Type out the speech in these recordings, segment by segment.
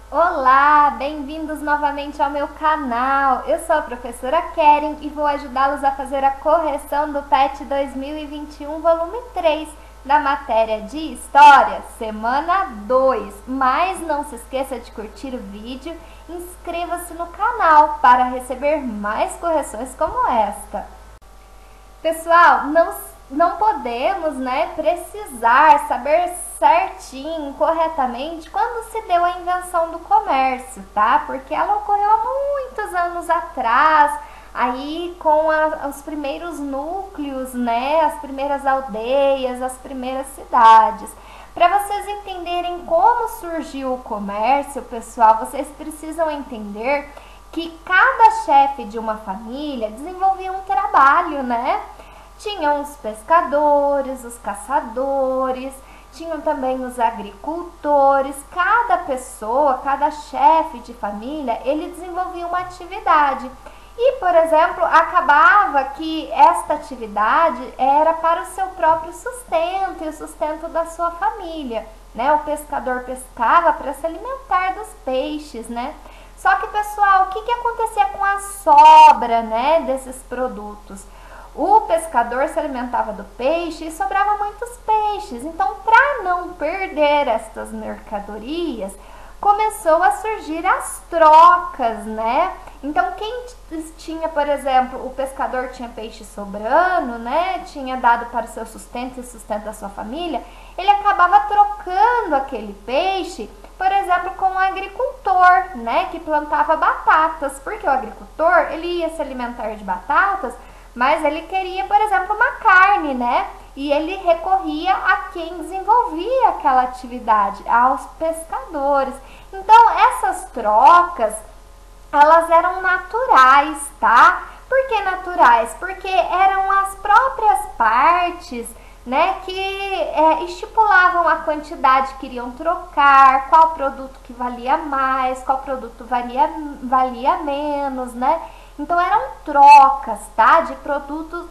Olá, bem-vindos novamente ao meu canal. Eu sou a professora Keren e vou ajudá-los a fazer a correção do PET 2021, volume 3, da matéria de História, semana 2. Mas não se esqueça de curtir o vídeo e inscreva-se no canal para receber mais correções como esta. Pessoal, não podemos, precisar saber certinho, corretamente, quando se deu a invenção do comércio, tá? Porque ela ocorreu há muitos anos atrás, aí com os primeiros núcleos, as primeiras aldeias, as primeiras cidades. Para vocês entenderem como surgiu o comércio, pessoal, vocês precisam entender que cada chefe de uma família desenvolvia um trabalho, Tinham os pescadores, os caçadores, tinham também os agricultores. Cada pessoa, cada chefe de família, ele desenvolvia uma atividade. E, por exemplo, acabava que esta atividade era para o seu próprio sustento e o sustento da sua família, O pescador pescava para se alimentar dos peixes, Só que, pessoal, o que acontecia com a sobra, desses produtos? O pescador se alimentava do peixe e sobrava muitos peixes. Então, para não perder estas mercadorias, começou a surgir as trocas, Então, quem tinha, por exemplo, o pescador tinha peixe sobrando, Tinha dado para o seu sustento e sustento da sua família, ele acabava trocando aquele peixe, por exemplo, com o agricultor, que plantava batatas. Porque o agricultor, ele ia se alimentar de batatas, mas ele queria, por exemplo, uma carne, E ele recorria a quem desenvolvia aquela atividade, aos pescadores. Então, essas trocas, elas eram naturais, tá? Por que naturais? Porque eram as próprias partes, que estipulavam a quantidade que iriam trocar, qual produto que valia mais, qual produto valia menos, Então, eram trocas, tá?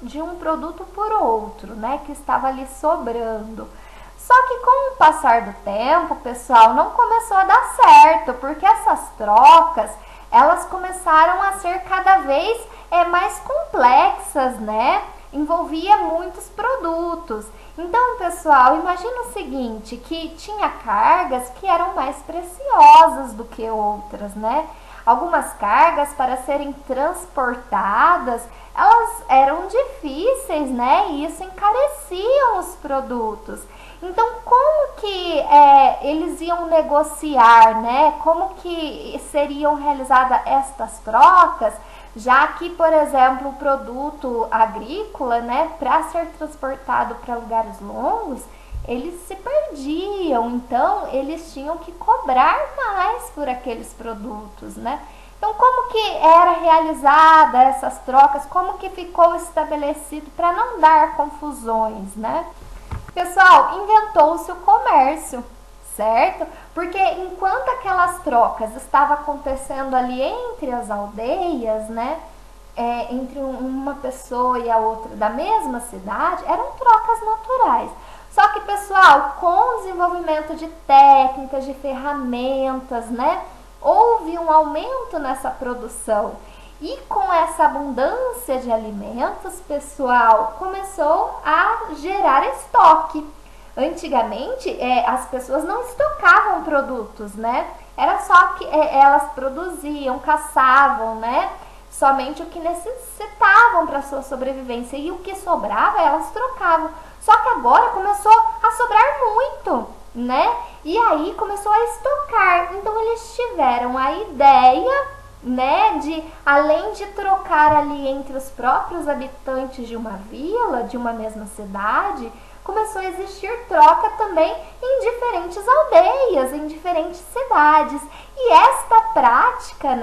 De um produto por outro, que estava ali sobrando. Só que com o passar do tempo, pessoal, não começou a dar certo, porque essas trocas, elas começaram a ser cada vez mais complexas, Envolvia muitos produtos. Então, pessoal, imagina o seguinte, que tinha cargas que eram mais preciosas do que outras, Algumas cargas, para serem transportadas, elas eram difíceis, E isso encareciam os produtos. Então, como que eles iam negociar, Como que seriam realizadas estas trocas, já que, por exemplo, o produto agrícola, para ser transportado para lugares longos, eles se perdiam, então eles tinham que cobrar mais por aqueles produtos, Então, como que era realizada essas trocas, como que ficou estabelecido para não dar confusões, Pessoal, inventou-se o comércio, certo? Porque enquanto aquelas trocas estavam acontecendo ali entre as aldeias, entre uma pessoa e a outra da mesma cidade, eram trocas naturais. Só que, pessoal, com o desenvolvimento de técnicas, de ferramentas, houve um aumento nessa produção. E com essa abundância de alimentos, pessoal, começou a gerar estoque. Antigamente, as pessoas não estocavam produtos, Era só que elas produziam, caçavam, somente o que necessitavam para sua sobrevivência. E o que sobrava, elas trocavam. Só que agora começou a sobrar muito, E aí começou a estocar. Então, eles tiveram a ideia, de, além de trocar ali entre os próprios habitantes de uma vila, de uma mesma cidade, começou a existir troca também em diferentes aldeias, em diferentes cidades. E esta prática,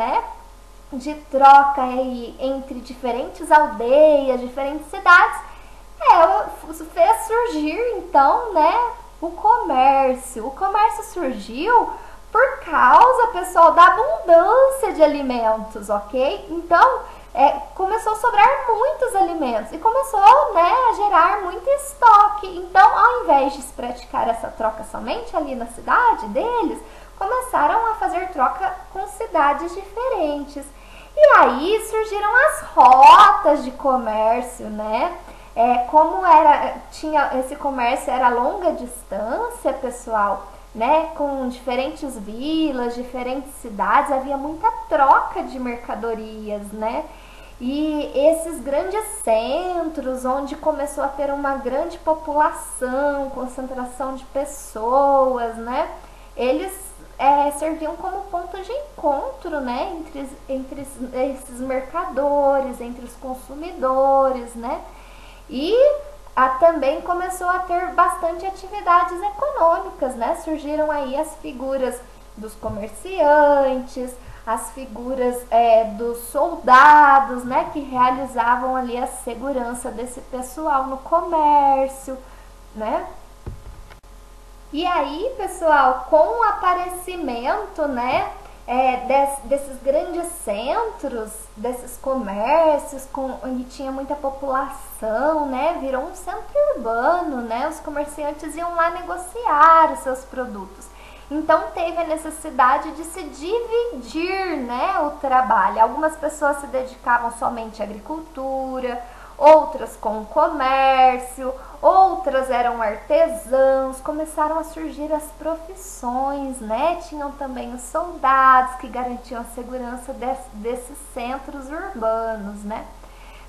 de troca aí entre diferentes aldeias, diferentes cidades, fez surgir, então, o comércio. O comércio surgiu por causa, pessoal, da abundância de alimentos, ok? Então, começou a sobrar muitos alimentos e começou, a gerar muito estoque. Então, ao invés de se praticar essa troca somente ali na cidade deles, começaram a fazer troca com cidades diferentes. E aí surgiram as rotas de comércio, né? Como esse comércio era a longa distância, pessoal, né? Com diferentes vilas, diferentes cidades, havia muita troca de mercadorias, né? E esses grandes centros, onde começou a ter uma grande população, concentração de pessoas, né? Eles serviam como ponto de encontro, né? Entre esses mercadores, entre os consumidores, né? E também começou a ter bastante atividades econômicas, né? Surgiram aí as figuras dos comerciantes, as figuras dos soldados, né? Que realizavam ali a segurança desse pessoal no comércio, né? E aí, pessoal, com o aparecimento, né? Desses grandes centros, desses comércios, onde tinha muita população, né? Virou um centro urbano, né? Os comerciantes iam lá negociar os seus produtos. Então teve a necessidade de se dividir, né, o trabalho. Algumas pessoas se dedicavam somente à agricultura, outras com o comércio, outras eram artesãos, começaram a surgir as profissões, né? Tinham também os soldados que garantiam a segurança desses centros urbanos, né?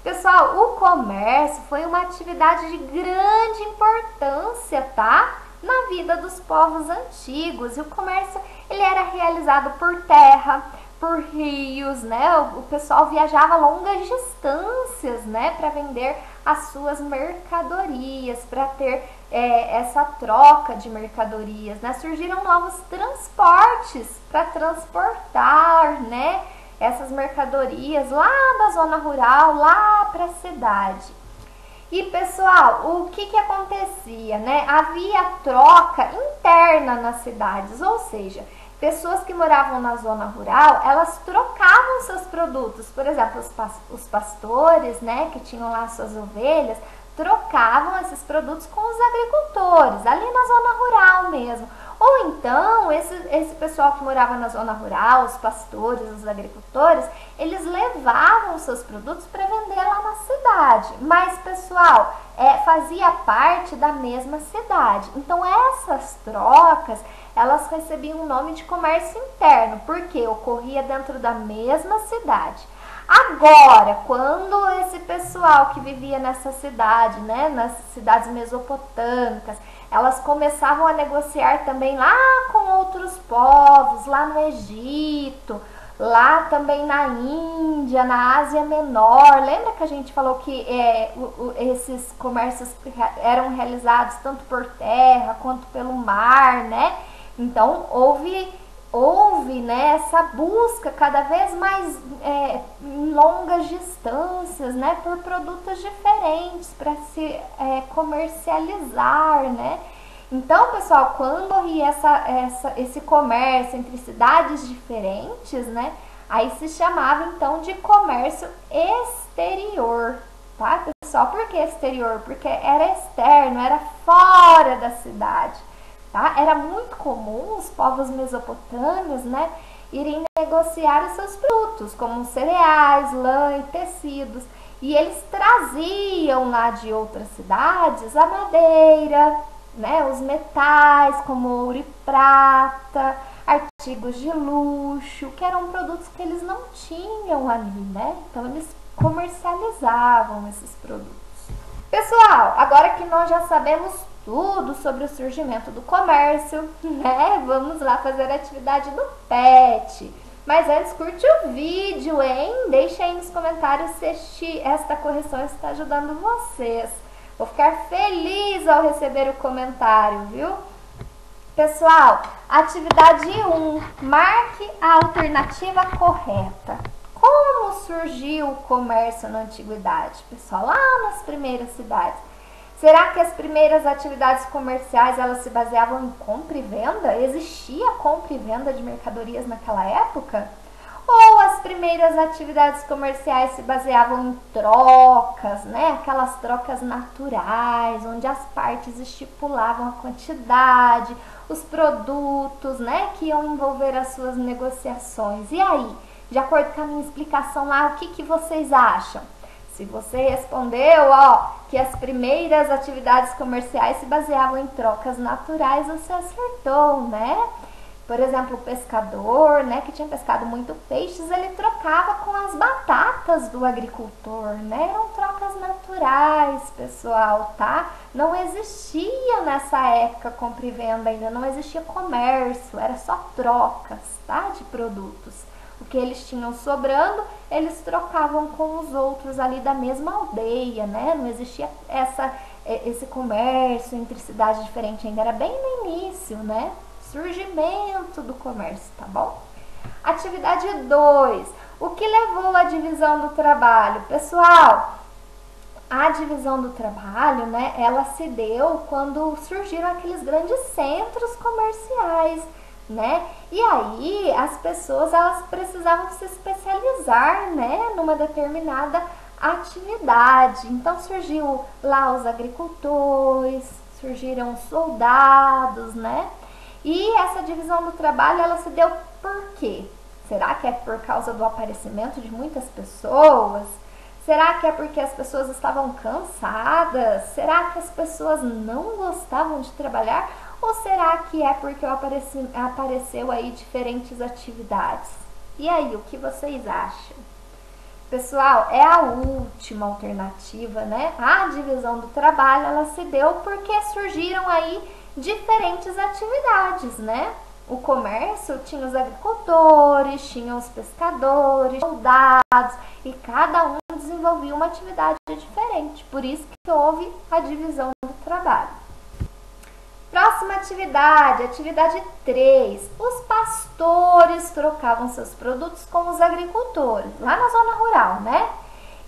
Pessoal, o comércio foi uma atividade de grande importância, tá? Na vida dos povos antigos. E o comércio, ele era realizado por terra, por rios, né? O pessoal viajava longas distâncias, né, para vender as suas mercadorias, para ter essa troca de mercadorias, né? Surgiram novos transportes para transportar, né, essas mercadorias lá da zona rural, lá para a cidade. E pessoal, o que acontecia, né? Havia troca interna nas cidades, ou seja, pessoas que moravam na zona rural, elas trocavam seus produtos. Por exemplo, os pastores, né, que tinham lá suas ovelhas, trocavam esses produtos com os agricultores, ali na zona rural mesmo. Ou então, esse pessoal que morava na zona rural, os pastores, os agricultores, eles levavam os seus produtos para vender lá na cidade. Mas, pessoal, fazia parte da mesma cidade. Então, essas trocas, elas recebiam o nome de comércio interno, porque ocorria dentro da mesma cidade. Agora, quando esse pessoal que vivia nessa cidade, né, nas cidades mesopotâmicas, elas começavam a negociar também lá com outros povos, lá no Egito, lá também na Índia, na Ásia Menor. Lembra que a gente falou que esses comércios eram realizados tanto por terra quanto pelo mar, né? Então, houve, né, essa busca cada vez mais em longas distâncias, né, por produtos diferentes para se comercializar, né? Então, pessoal, quando ocorria esse comércio entre cidades diferentes, né, aí se chamava então de comércio exterior, tá, pessoal? Por que exterior? Porque era externo, era fora da cidade. Tá? Era muito comum os povos mesopotâmios, né, irem negociar os seus produtos, como cereais, lã e tecidos. E eles traziam lá de outras cidades a madeira, né, os metais, como ouro e prata, artigos de luxo, que eram produtos que eles não tinham ali, né? Então, eles comercializavam esses produtos. Pessoal, agora que nós já sabemos tudo sobre o surgimento do comércio, né? Vamos lá fazer a atividade do PET. Mas antes, curte o vídeo, hein? Deixa aí nos comentários se esta correção está ajudando vocês. Vou ficar feliz ao receber o comentário, viu? Pessoal, atividade 1. Marque a alternativa correta. Como surgiu o comércio na antiguidade? Pessoal, lá nas primeiras cidades. Será que as primeiras atividades comerciais elas se baseavam em compra e venda? Existia compra e venda de mercadorias naquela época? Ou as primeiras atividades comerciais se baseavam em trocas, né? Aquelas trocas naturais, onde as partes estipulavam a quantidade, os produtos, né, que iam envolver as suas negociações. E aí, de acordo com a minha explicação lá, o que vocês acham? Se você respondeu, que as primeiras atividades comerciais se baseavam em trocas naturais, você acertou, né? Por exemplo, o pescador, né, que tinha pescado muito peixes, ele trocava com as batatas do agricultor, né? Eram trocas naturais, pessoal, tá? Não existia nessa época compra e venda ainda, não existia comércio, era só trocas, tá? De produtos. O que eles tinham sobrando, eles trocavam com os outros ali da mesma aldeia, né? Não existia esse comércio entre cidades diferentes ainda, era bem no início, né? Surgimento do comércio, tá bom? Atividade 2. O que levou à divisão do trabalho? Pessoal, a divisão do trabalho, né, ela se deu quando surgiram aqueles grandes centros comerciais, né? E aí as pessoas, elas precisavam se especializar, né, numa determinada atividade. Então surgiu lá os agricultores, surgiram os soldados, né? E essa divisão do trabalho, ela se deu por quê? Será que é por causa do aparecimento de muitas pessoas? Será que é porque as pessoas estavam cansadas? Será que as pessoas não gostavam de trabalhar? Ou será que é porque apareceu aí diferentes atividades? E aí, o que vocês acham? Pessoal, é a última alternativa, né? A divisão do trabalho, ela se deu porque surgiram aí diferentes atividades, né? O comércio tinha os agricultores, tinha os pescadores, soldados, e cada um desenvolvia uma atividade diferente. Por isso que houve a divisão do trabalho. Próxima atividade, atividade 3. Os pastores trocavam seus produtos com os agricultores, lá na zona rural, né?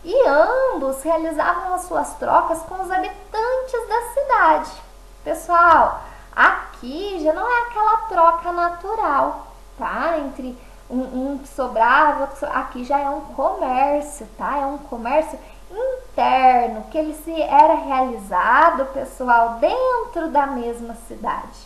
E ambos realizavam as suas trocas com os habitantes da cidade. Pessoal, aqui já não é aquela troca natural, tá? Entre um que sobrava, aqui já é um comércio, tá? É um comércio interno, que ele era realizado, pessoal, dentro da mesma cidade,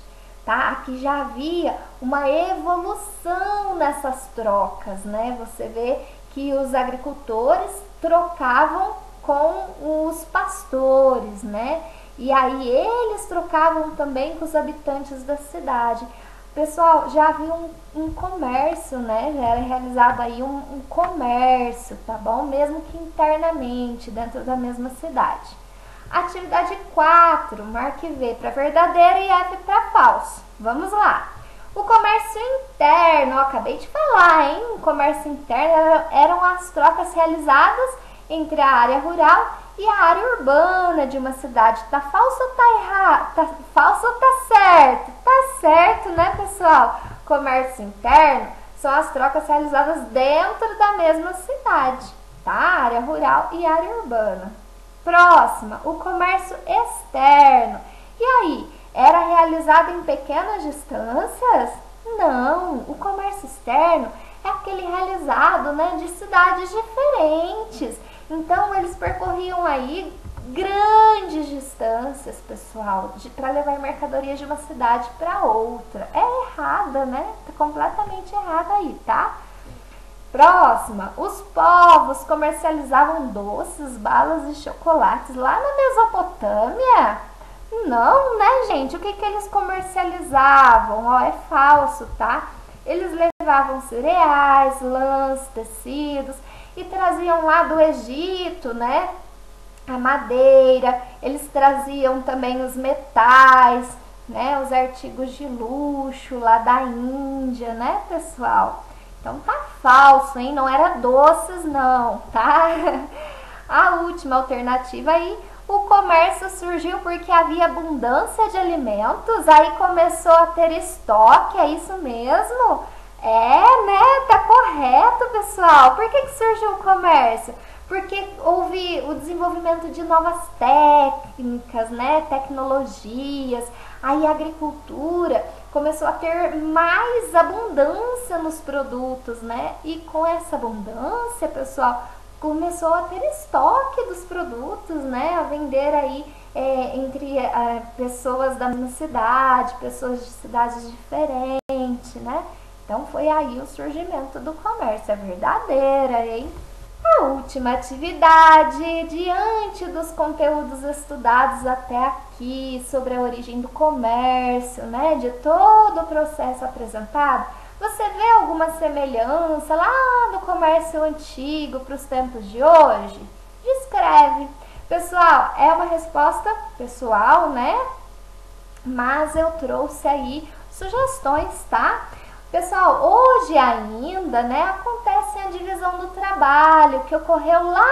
tá? Aqui já havia uma evolução nessas trocas, né? Você vê que os agricultores trocavam com os pastores, né? E aí eles trocavam também com os habitantes da cidade. Pessoal, já havia um comércio, né? Já era realizado aí um comércio, tá bom? Mesmo que internamente, dentro da mesma cidade. Atividade 4, marque V para verdadeiro e F para falso. Vamos lá. O comércio interno, eu acabei de falar, hein? O comércio interno eram as trocas realizadas entre a área rural e a área urbana de uma cidade. Tá falso ou tá errado? Tá falso ou tá certo? Tá certo, né, pessoal? Comércio interno são as trocas realizadas dentro da mesma cidade, tá? Área rural e área urbana. Próxima, o comércio externo. E aí, era realizado em pequenas distâncias? Não, o comércio externo é aquele realizado, né, de cidades diferentes. Então, eles percorriam aí grandes distâncias, pessoal, para levar mercadorias de uma cidade para outra. É errada, né? Tá completamente errada aí, tá? Próxima, os povos comercializavam doces, balas e chocolates lá na Mesopotâmia? Não, né, gente? O que eles comercializavam? Ó, é falso, tá? Eles levavam cereais, lãs, tecidos e traziam lá do Egito, né, a madeira. Eles traziam também os metais, né, os artigos de luxo lá da Índia, né, pessoal? Então tá falso, hein? Não era doces não, tá? A última alternativa aí, o comércio surgiu porque havia abundância de alimentos, aí começou a ter estoque, é isso mesmo? É, né? Tá correto, pessoal. Por que surgiu o comércio? Porque houve o desenvolvimento de novas técnicas, né? Tecnologias. Aí a agricultura começou a ter mais abundância nos produtos, né? E com essa abundância, pessoal, começou a ter estoque dos produtos, né? A vender aí entre pessoas da mesma cidade, pessoas de cidades diferentes, né? Então foi aí o surgimento do comércio, é verdadeira, hein? A última atividade, diante dos conteúdos estudados até aqui sobre a origem do comércio, né, de todo o processo apresentado, você vê alguma semelhança lá no comércio antigo para os tempos de hoje? Descreve. Pessoal, é uma resposta pessoal, né? Mas eu trouxe aí sugestões, tá? Pessoal, hoje ainda, né, acontece a divisão do trabalho que ocorreu lá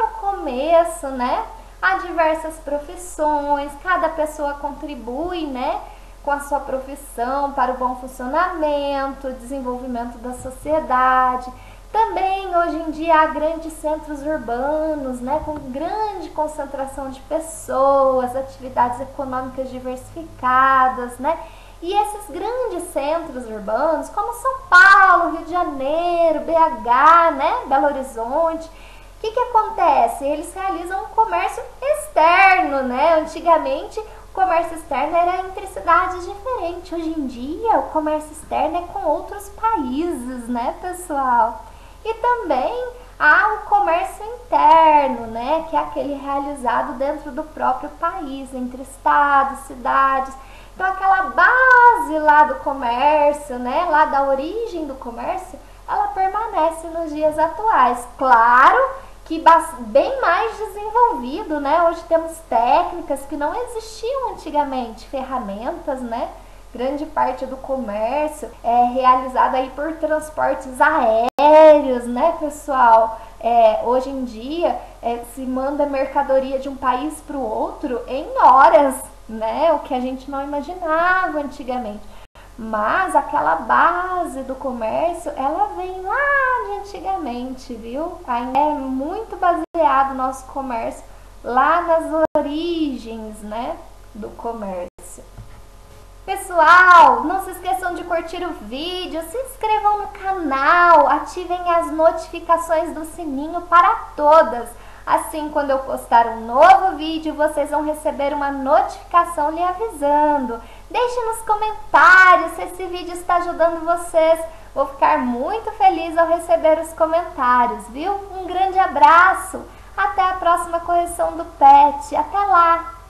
no começo, né? Há diversas profissões, cada pessoa contribui, né, com a sua profissão para o bom funcionamento, desenvolvimento da sociedade. Também hoje em dia há grandes centros urbanos, né, com grande concentração de pessoas, atividades econômicas diversificadas, né? E esses grandes centros urbanos, como São Paulo, Rio de Janeiro, BH, né, Belo Horizonte, o que acontece? Eles realizam um comércio externo, né? Antigamente, o comércio externo era entre cidades diferentes. Hoje em dia, o comércio externo é com outros países, né, pessoal? E também há o comércio interno, né, que é aquele realizado dentro do próprio país, entre estados, cidades. Então, aquela base lá do comércio, né, lá da origem do comércio, ela permanece nos dias atuais. Claro que bem mais desenvolvido, né? Hoje temos técnicas que não existiam antigamente, ferramentas, né? Grande parte do comércio é realizada aí por transportes aéreos, né, pessoal? Hoje em dia se manda mercadoria de um país para o outro em horas, né? O que a gente não imaginava antigamente. Mas aquela base do comércio, ela vem lá de antigamente, viu? Ainda é muito baseado o nosso comércio lá nas origens, né, do comércio. Pessoal, não se esqueçam de curtir o vídeo, se inscrevam no canal, ativem as notificações do sininho para todas. Assim, quando eu postar um novo vídeo, vocês vão receber uma notificação lhe avisando. Deixe nos comentários se esse vídeo está ajudando vocês. Vou ficar muito feliz ao receber os comentários, viu? Um grande abraço. Até a próxima correção do PET. Até lá!